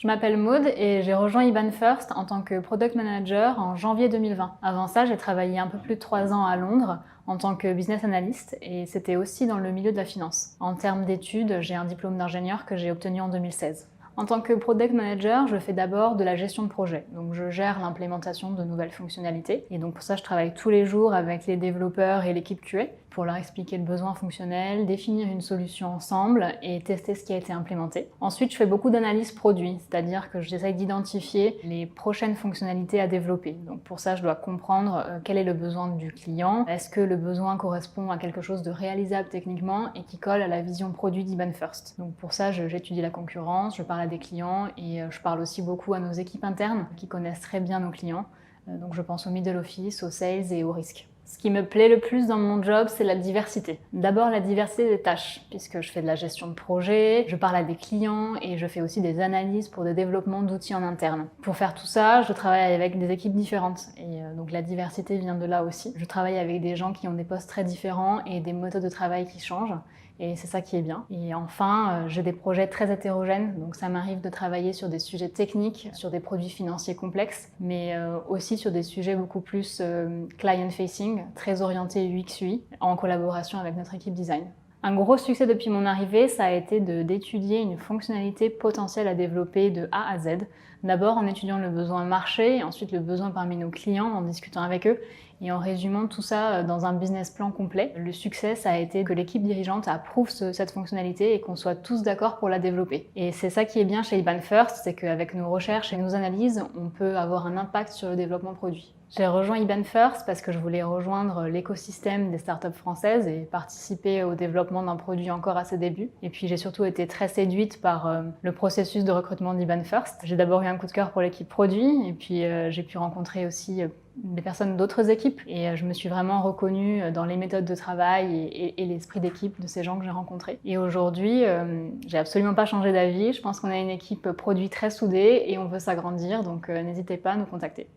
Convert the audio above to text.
Je m'appelle Maude et j'ai rejoint IBAN First en tant que Product Manager en janvier 2020. Avant ça, j'ai travaillé un peu plus de 3 ans à Londres en tant que Business Analyst et c'était aussi dans le milieu de la finance. En termes d'études, j'ai un diplôme d'ingénieur que j'ai obtenu en 2016. En tant que Product Manager, je fais d'abord de la gestion de projet. Donc je gère l'implémentation de nouvelles fonctionnalités. Et donc pour ça, je travaille tous les jours avec les développeurs et l'équipe QA pour leur expliquer le besoin fonctionnel, définir une solution ensemble et tester ce qui a été implémenté. Ensuite, je fais beaucoup d'analyse produit, c'est-à-dire que j'essaye d'identifier les prochaines fonctionnalités à développer. Donc pour ça, je dois comprendre quel est le besoin du client, est-ce que le besoin correspond à quelque chose de réalisable techniquement et qui colle à la vision produit d'IBAN First. Donc pour ça, j'étudie la concurrence, je parle à des clients et je parle aussi beaucoup à nos équipes internes qui connaissent très bien nos clients. Donc je pense au middle office, aux sales et au risque. Ce qui me plaît le plus dans mon job, c'est la diversité. D'abord la diversité des tâches, puisque je fais de la gestion de projet, je parle à des clients et je fais aussi des analyses pour des développements d'outils en interne. Pour faire tout ça, je travaille avec des équipes différentes et donc la diversité vient de là aussi. Je travaille avec des gens qui ont des postes très différents et des méthodes de travail qui changent. Et c'est ça qui est bien. Et enfin, j'ai des projets très hétérogènes, donc ça m'arrive de travailler sur des sujets techniques, sur des produits financiers complexes, mais aussi sur des sujets beaucoup plus client-facing, très orientés UX/UI, en collaboration avec notre équipe design. Un gros succès depuis mon arrivée, ça a été d'étudier une fonctionnalité potentielle à développer de A à Z. D'abord en étudiant le besoin marché, et ensuite le besoin parmi nos clients, en discutant avec eux, et en résumant tout ça dans un business plan complet. Le succès, ça a été que l'équipe dirigeante approuve cette fonctionnalité et qu'on soit tous d'accord pour la développer. Et c'est ça qui est bien chez IBAN First, c'est qu'avec nos recherches et nos analyses, on peut avoir un impact sur le développement produit. J'ai rejoint IBAN First parce que je voulais rejoindre l'écosystème des startups françaises et participer au développement d'un produit encore à ses débuts. Et puis j'ai surtout été très séduite par le processus de recrutement d'IBAN First. J'ai d'abord eu un coup de cœur pour l'équipe produit et puis j'ai pu rencontrer aussi des personnes d'autres équipes et je me suis vraiment reconnue dans les méthodes de travail et l'esprit d'équipe de ces gens que j'ai rencontrés. Et aujourd'hui, j'ai absolument pas changé d'avis. Je pense qu'on a une équipe produit très soudée et on veut s'agrandir, donc n'hésitez pas à nous contacter.